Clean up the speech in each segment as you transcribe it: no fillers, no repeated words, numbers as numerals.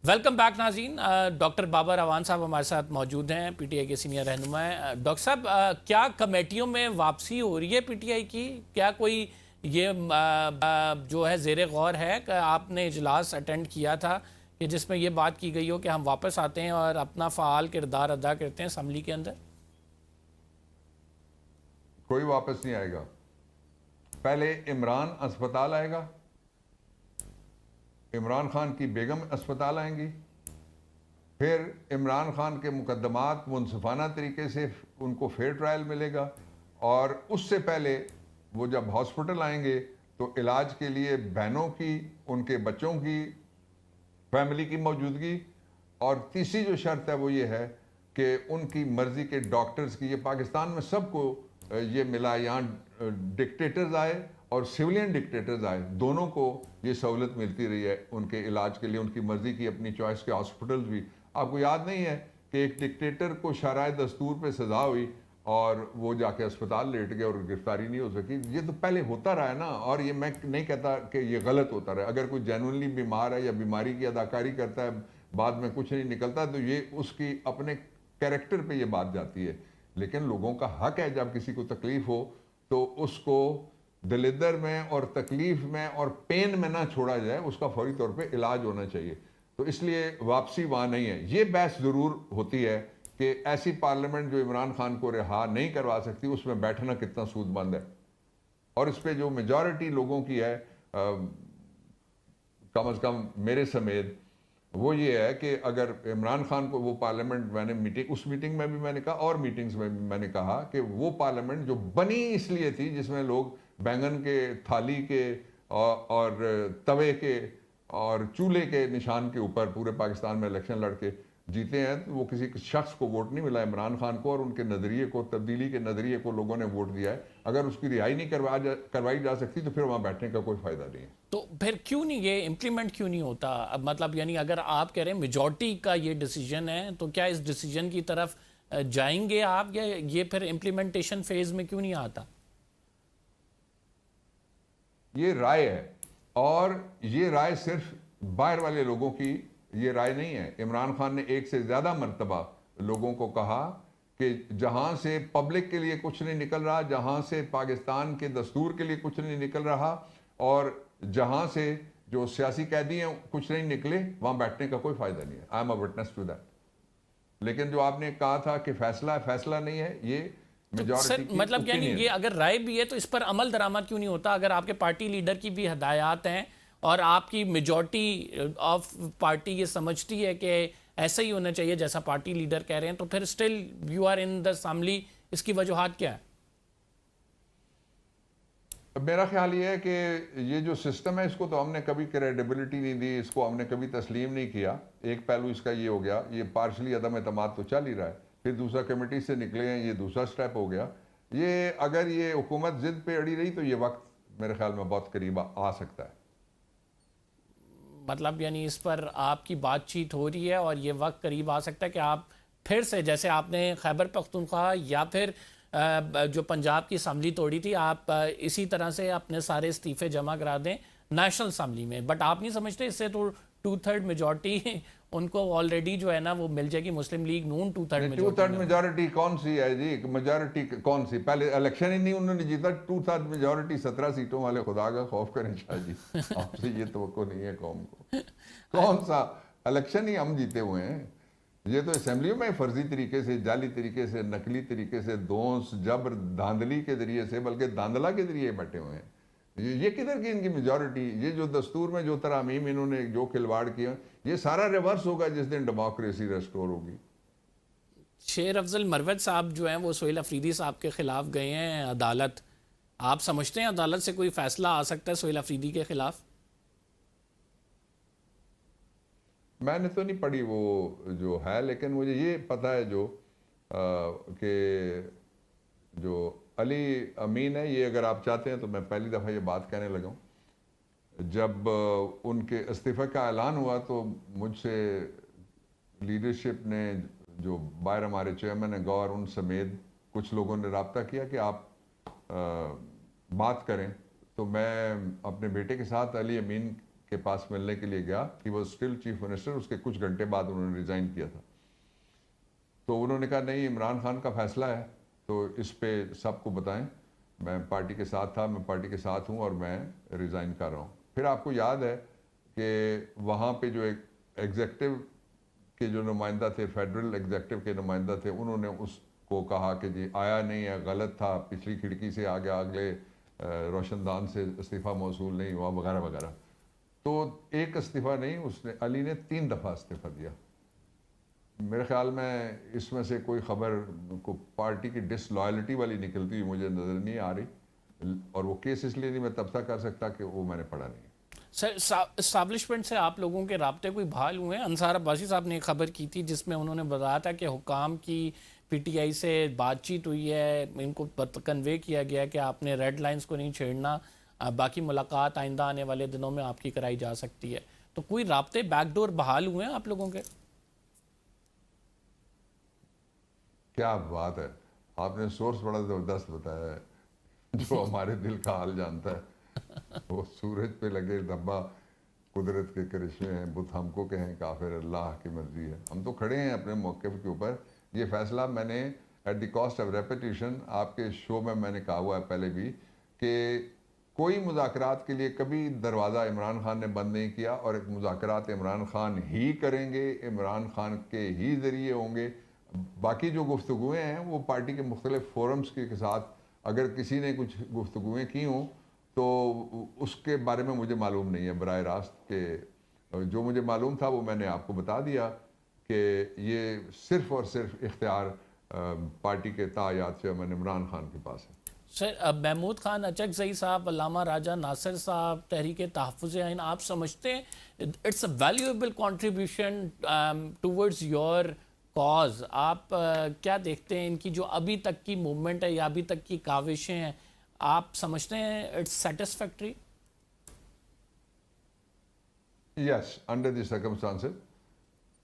Welcome back ناظرین. Doctor Babar Awan صاحب ہمارے ساتھ موجود ہیں, پی ٹی آئی کے سینئر رہنما ہیں. ڈاکٹر صاحب, کیا کمیٹیوں میں واپسی ہو رہی ہے پی ٹی آئی کی؟ کیا کوئی یہ جو ہے زیر غور ہے کہ آپ نے اجلاس اٹینڈ کیا تھا کہ جس میں یہ بات کی گئی ہو کہ ہم واپس آتے ہیں اور اپنا فعال کردار ادا کرتے ہیں اسمبلی کے اندر؟ کوئی واپس نہیں آئے گا. پہلے عمران اسپتال آئے گا, عمران خان کی بیگم اسپتال آئیں گی, پھر عمران خان کے مقدمات منصفانہ طریقے سے ان کو فیئر ٹرائل ملے گا, اور اس سے پہلے وہ جب ہاسپٹل آئیں گے تو علاج کے لیے بہنوں کی, ان کے بچوں کی, فیملی کی موجودگی, اور تیسری جو شرط ہے وہ یہ ہے کہ ان کی مرضی کے ڈاکٹرز کی. یہ پاکستان میں سب کو یہ ملا, یہاں ڈکٹیٹرز آئے اور سیولین ڈکٹیٹرز آئے, دونوں کو یہ سہولت ملتی رہی ہے ان کے علاج کے لیے, ان کی مرضی کی اپنی چوائس کے ہاسپٹلز بھی. آپ کو یاد نہیں ہے کہ ایک ڈکٹیٹر کو شرائع دستور پہ سزا ہوئی اور وہ جا کے اسپتال لیٹ گئے اور گرفتاری نہیں ہو سکی؟ یہ تو پہلے ہوتا رہا ہے نا, اور یہ میں نہیں کہتا کہ یہ غلط ہوتا رہا. اگر کوئی جینوئنلی بیمار ہے یا بیماری کی اداکاری کرتا ہے, بعد میں کچھ نہیں نکلتا, تو یہ اس کی اپنے کیریکٹر پہ یہ بات جاتی ہے. لیکن لوگوں کا حق ہے جب کسی کو تکلیف ہو تو اس کو دلدر میں اور تکلیف میں اور پین میں نہ چھوڑا جائے, اس کا فوری طور پہ علاج ہونا چاہیے. تو اس لیے واپسی وہاں نہیں ہے. یہ بحث ضرور ہوتی ہے کہ ایسی پارلیمنٹ جو عمران خان کو رہا نہیں کروا سکتی, اس میں بیٹھنا کتنا سود مند ہے. اور اس پہ جو میجورٹی لوگوں کی ہے, کم از کم میرے سمیت, وہ یہ ہے کہ اگر عمران خان کو وہ پارلیمنٹ, میں نے میٹنگ, اس میٹنگ میں بھی میں نے کہا اور میٹنگز میں بھی میں نے کہا کہ وہ پارلیمنٹ جو بنی اس لیے تھی جس میں لوگ بینگن کے تھالی کے اور توے کے اور چولہے کے نشان کے اوپر پورے پاکستان میں الیکشن لڑ کے جیتے ہیں, وہ کسی شخص کو ووٹ نہیں ملا, عمران خان کو اور ان کے نظریے کو, تبدیلی کے نظریے کو لوگوں نے ووٹ دیا ہے. اگر اس کی رہائی نہیں کروائی جا سکتی تو پھر وہاں بیٹھنے کا کوئی فائدہ نہیں ہے. تو پھر کیوں نہیں یہ امپلیمنٹ کیوں نہیں ہوتا؟ اب مطلب یعنی اگر آپ کہہ رہے ہیں میجورٹی کا یہ ڈیسیجن ہے, تو کیا اس ڈیسیجن کی طرف جائیں گے آپ, یا یہ پھر امپلیمنٹیشن فیز میں کیوں نہیں آتا؟ یہ رائے ہے, اور یہ رائے صرف باہر والے لوگوں کی یہ رائے نہیں ہے. عمران خان نے ایک سے زیادہ مرتبہ لوگوں کو کہا کہ جہاں سے پبلک کے لیے کچھ نہیں نکل رہا, جہاں سے پاکستان کے دستور کے لیے کچھ نہیں نکل رہا, اور جہاں سے جو سیاسی قیدی ہیں کچھ نہیں نکلے, وہاں بیٹھنے کا کوئی فائدہ نہیں ہے. I am a witness to that. لیکن جو آپ نے کہا تھا کہ فیصلہ نہیں ہے, یہ سر میجورٹی کی مطلب یعنی اوپینین یہ ہے. اگر رائے بھی ہے تو اس پر عمل درآمد کیوں نہیں ہوتا؟ اگر آپ کے پارٹی لیڈر کی بھی ہدایات ہیں اور آپ کی میجورٹی آف پارٹی یہ سمجھتی ہے کہ ایسا ہی ہونا چاہیے جیسا پارٹی لیڈر کہہ رہے ہیں, تو پھر still you are in the assembly, اس کی وجوہات کیا ہے؟ میرا خیال یہ ہے کہ یہ جو سسٹم ہے اس کو تو ہم نے کبھی کریڈیبلٹی نہیں دی, اس کو ہم نے کبھی تسلیم نہیں کیا. ایک پہلو اس کا یہ ہو گیا, یہ پارشلی عدم اعتماد تو چل ہی رہا ہے, پھر دوسرا کمیٹی سے نکلے ہیں, یہ دوسرا سٹیپ ہو گیا. یہ اگر یہ حکومت ضد پہ اڑی رہی تو یہ وقت میرے خیال میں بہت قریب آ سکتا ہے. مطلب یعنی اس پر آپ کی بات چیت ہو رہی ہے اور یہ وقت قریب آ سکتا ہے کہ آپ پھر سے, جیسے آپ نے خیبر پختونخوا یا پھر جو پنجاب کی اسمبلی توڑی تھی, آپ اسی طرح سے اپنے سارے استعفے جمع کرا دیں نیشنل اسمبلی میں. بٹ آپ نہیں سمجھتے اس سے تو 2/3 میجورٹی ان کو آلریڈی جو ہے نا وہ مل جائے گی؟ مسلم لیگ نون 2/3 میجورٹی کون سی ہے جی؟ میجورٹی کون سی؟ پہلے الیکشن ہی نہیں انہوں نے جیتا. 2/3 میجورٹی 17 سیٹوں والے, خدا کا خوف کریں شاہ جی, آپ سے یہ توقع نہیں ہے قوم کو. کون سا الیکشن ہی ہم جیتے ہوئے ہیں. یہ تو اسمبلیوں میں فرضی طریقے سے, جعلی طریقے سے, نقلی طریقے سے, دونس جبر دھاندلی کے ذریعے سے, بلکہ دھاندلا کے ذریعے بیٹھے ہوئے ہیں. یہ کدھر کی ان کی میجورٹی؟ یہ جو دستور میں جو ترامیم انہوں نے جو کھلواڑ کیا, یہ سارا ریورس ہوگا جس دن ڈیموکریسی ریسٹور ہوگی. شیر افضل مروت صاحب جو ہیں وہ سہیل افریدی صاحب کے خلاف گئے ہیں عدالت. آپ سمجھتے ہیں عدالت سے کوئی فیصلہ آ سکتا ہے سہیل افریدی کے خلاف؟ میں نے تو نہیں پڑھی وہ جو ہے, لیکن مجھے یہ پتہ ہے کہ جو علی امین ہے, یہ اگر آپ چاہتے ہیں تو میں پہلی دفعہ یہ بات کہنے لگا ہوں. جب ان کے استعفے کا اعلان ہوا تو مجھ سے لیڈرشپ نے, جو باہر ہمارے چیئرمین ہیں گور, ان سمیت کچھ لوگوں نے رابطہ کیا کہ آپ بات کریں. تو میں اپنے بیٹے کے ساتھ علی امین کے پاس ملنے کے لیے گیا. He was still chief minister. اس کے کچھ گھنٹے بعد انہوں نے ریزائن کیا تھا. تو انہوں نے کہا نہیں عمران خان کا فیصلہ ہے تو اس پہ سب کو بتائیں. میں پارٹی کے ساتھ تھا, میں پارٹی کے ساتھ ہوں اور میں ریزائن کر رہا ہوں. پھر آپ کو یاد ہے کہ وہاں پہ جو ایک ایگزیکٹو کے جو نمائندہ تھے, فیڈرل ایگزیکٹو کے نمائندہ تھے, انہوں نے اس کو کہا کہ جی آیا نہیں ہے, غلط تھا, پچھلی کھڑکی سے آ گیا, اگلے روشن دان سے استعفیٰ موصول نہیں ہوا وغیرہ وغیرہ. تو ایک استعفیٰ نہیں, اس نے علی نے 3 دفعہ استعفیٰ دیا. میرے خیال میں اس میں سے کوئی خبر کو پارٹی کی ڈس لائلٹی والی نکلتی ہوئی مجھے نظر نہیں آ رہی, اور وہ کیس اس لیے نہیں میں تبصرہ کر سکتا کہ وہ میں نے پڑھا نہیں. سر اسٹیبلشمنٹ سے آپ لوگوں کے رابطے کوئی بحال ہوئے ہیں؟ انصار عباسی صاحب نے ایک خبر کی تھی جس میں انہوں نے بتایا تھا کہ حکام کی پی ٹی آئی سے بات چیت ہوئی ہے, ان کو کنوے کیا گیا کہ آپ نے ریڈ لائنز کو نہیں چھیڑنا, باقی ملاقات آئندہ آنے والے دنوں میں آپ کی کرائی جا سکتی ہے. تو کوئی رابطے بیک ڈور بحال ہوئے ہیں آپ لوگوں کے؟ کیا بات ہے, آپ نے سورس بڑا زبردست بتایا ہے, جو ہمارے دل کا حال جانتا ہے. وہ سورج پہ لگے دھبا قدرت کے کرشمے ہیں, بت ہم کو کہیں کافر اللہ کی مرضی ہے. ہم تو کھڑے ہیں اپنے موقف کے اوپر. یہ فیصلہ میں نے at the cost of repetition آپ کے شو میں نے کہا ہوا ہے پہلے بھی کہ کوئی مذاکرات کے لیے کبھی دروازہ عمران خان نے بند نہیں کیا, اور ایک مذاکرات عمران خان ہی کریں گے, عمران خان کے ہی ذریعے ہوں گے. باقی جو گفتگویں ہیں وہ پارٹی کے مختلف فورمز کے ساتھ اگر کسی نے کچھ گفتگویں کی ہوں تو اس کے بارے میں مجھے معلوم نہیں ہے براہ راست. کہ جو مجھے معلوم تھا وہ میں نے آپ کو بتا دیا کہ یہ صرف اور صرف اختیار پارٹی کے تعیات سے من عمران خان کے پاس ہے. سر محمود خان اچکزئی صاحب, علامہ راجہ ناصر صاحب, تحریک تحفظ آئین, آپ سمجھتے ہیں it's a valuable contribution towards your cause? آپ کیا دیکھتے ہیں ان کی جو ابھی تک کی موومنٹ ہے یا ابھی تک کی کاوشیں ہیں, آپ سمجھتے ہیں it's satisfactory? Yes, under the circumstances.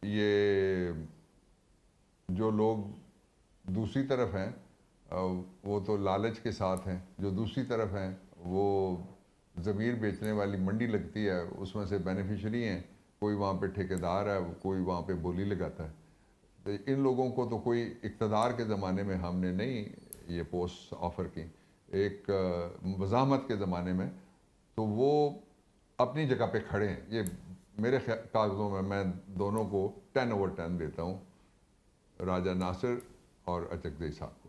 یہ جو لوگ دوسری طرف ہیں وہ تو لالچ کے ساتھ ہیں, جو دوسری طرف ہیں وہ ضمیر بیچنے والی منڈی لگتی ہے اس میں سے بینیفیشری ہیں. کوئی وہاں پہ ٹھیکیدار ہے, کوئی وہاں پہ بولی لگاتا ہے. ان لوگوں کو تو کوئی اقتدار کے زمانے میں ہم نے نہیں یہ پوسٹ آفر کی, ایک وزامت کے زمانے میں, تو وہ اپنی جگہ پہ کھڑے ہیں. یہ میرے کاغذوں میں دونوں کو 10/10 دیتا ہوں, راجہ ناصر اور اچکزئی صاحب کو.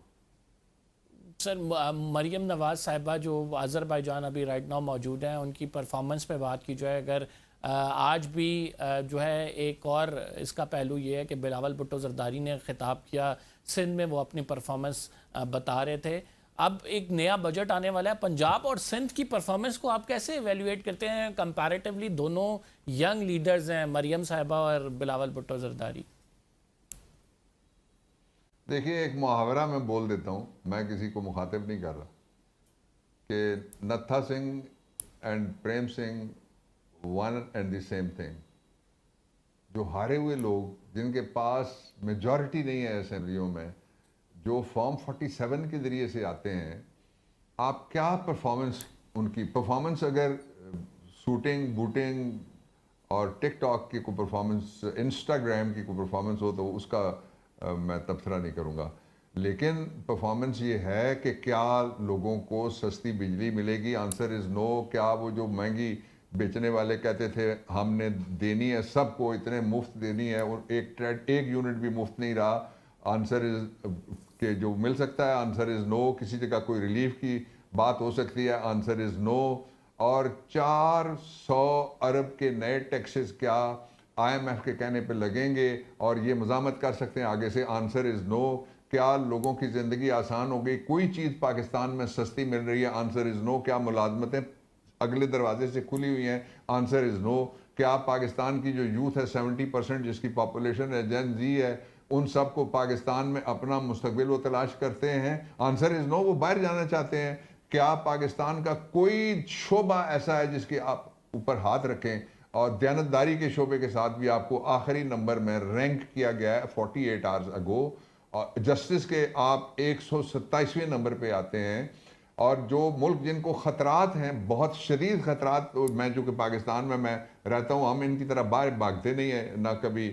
سر مریم نواز صاحبہ جو آذربائیجان ابھی رائٹ ناؤ موجود ہیں, ان کی پرفارمنس پہ بات کی جائے, اگر آج بھی جو ہے ایک اور اس کا پہلو یہ ہے کہ بلاول بھٹو زرداری نے خطاب کیا سندھ میں, وہ اپنی پرفارمنس بتا رہے تھے. اب ایک نیا بجٹ آنے والا ہے, پنجاب اور سندھ کی پرفارمنس کو آپ کیسے ایویلیویٹ کرتے ہیں کمپیریٹیولی؟ دونوں ینگ لیڈرز ہیں, مریم صاحبہ اور بلاول بھٹو زرداری. دیکھیے ایک محاورہ میں بول دیتا ہوں, میں کسی کو مخاطب نہیں کر رہا, کہ Natha Singh and Prem Singh one and the same thing. جو ہارے ہوئے لوگ جن کے پاس میجورٹی نہیں ہے اسمبلیوں میں, جو فارم 47 کے ذریعے سے آتے ہیں, آپ کیا پرفارمنس, ان کی پرفارمنس اگر سوٹنگ بوٹنگ اور ٹک ٹاک کی کوئی پرفارمنس, انسٹاگرام کی کوئی پرفارمنس ہو تو اس کا میں تبصرہ نہیں کروں گا, لیکن پرفارمنس یہ ہے کہ کیا لوگوں کو سستی بجلی ملے گی؟ آنسر از نو. کیا وہ جو مہنگی بیچنے والے کہتے تھے ہم نے دینی ہے سب کو, اتنے مفت دینی ہے, اور ایک یونٹ بھی مفت نہیں رہا. آنسر از کہ جو مل سکتا ہے, آنسر از نو. کسی جگہ کوئی ریلیف کی بات ہو سکتی ہے, آنسر از نو. اور 400 ارب کے نئے ٹیکسز کیا آئی ایم ایف کے کہنے پہ لگیں گے اور یہ مزاحمت کر سکتے ہیں آگے سے؟ آنسر از نو. کیا لوگوں کی زندگی آسان ہو گئی؟ کوئی چیز پاکستان میں سستی مل رہی ہے؟ آنسر از نو. کیا ملازمتیں اگلے دروازے سے کھلی ہوئی ہیں؟ آنسر از نو. کیا پاکستان کی جو یوتھ ہے 70% جس کی پاپولیشن ہے جین زی ہے, ان سب کو پاکستان میں اپنا مستقبل وہ تلاش کرتے ہیں؟ آنسر از نو. وہ باہر جانا چاہتے ہیں. کیا پاکستان کا کوئی شعبہ ایسا ہے جس کے آپ اوپر ہاتھ رکھیں؟ اور دیانتداری کے شعبے کے ساتھ بھی آپ کو آخری نمبر میں رینک کیا گیا ہے 48 آورز اگو, اور جسٹس کے آپ 127ویں نمبر پہ آتے ہیں. اور جو ملک جن کو خطرات ہیں، بہت شدید خطرات، میں جو کہ پاکستان میں رہتا ہوں، ہم ان کی طرح باہر بھاگتے نہیں ہیں، نہ کبھی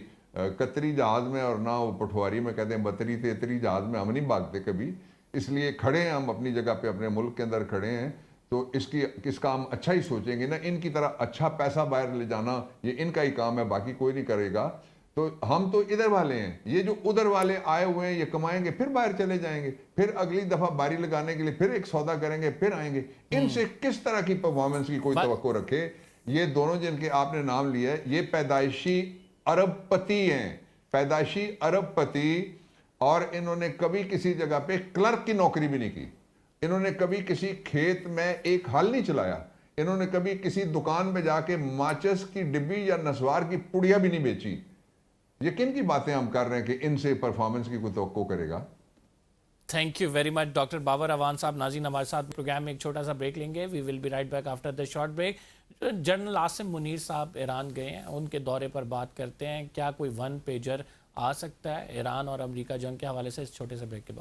قطری جہاز میں اور نہ وہ پٹھواری میں کہتے ہیں بطری تیتری جہاز میں ہم نہیں بھاگتے کبھی، اس لیے کھڑے ہیں ہم اپنی جگہ پہ، اپنے ملک کے اندر کھڑے ہیں، تو اس کا ہم اچھا ہی سوچیں گے نا، ان کی طرح اچھا پیسہ باہر لے جانا یہ ان کا ہی کام ہے، باقی کوئی نہیں کرے گا. تو ہم تو ادھر والے ہیں، یہ جو ادھر والے آئے ہوئے ہیں یہ کمائیں گے پھر باہر چلے جائیں گے، پھر اگلی دفعہ باری لگانے کے لیے پھر ایک سودا کریں گے پھر آئیں گے. ان سے کس طرح کی پرفارمنس کی کوئی توقع رکھے؟ یہ دونوں جن کے آپ نے نام لیا ہے یہ پیدائشی ارب پتی ہیں، پیدائشی ارب پتی، اور انہوں نے کبھی کسی جگہ پہ کلرک کی نوکری بھی نہیں کی، انہوں نے کبھی کسی کھیت میں ایک ہل نہیں چلایا، انہوں نے کبھی کسی دکان میں جا کے ماچس کی ڈبی یا نسوار کی پڑیا بھی نہیں بیچی. یہ کن کی باتیں ہم کر رہے ہیں کہ ان سے پرفارمنس کی کوئی توقع کرے گا؟ Thank you very much doctor Babar Awan sahib. ناظرین ہمارے ساتھ پروگرام میں ایک چھوٹا سا بریک لیں گے. We will be right back after the short break. General Asim Munir sahib Iran گئے ہیں، ان کے دورے پر بات کرتے ہیں. کیا کوئی ون پیجر آ سکتا ہے ایران اور امریکہ جنگ کے حوالے سے؟ اس چھوٹے سے بریک کے بعد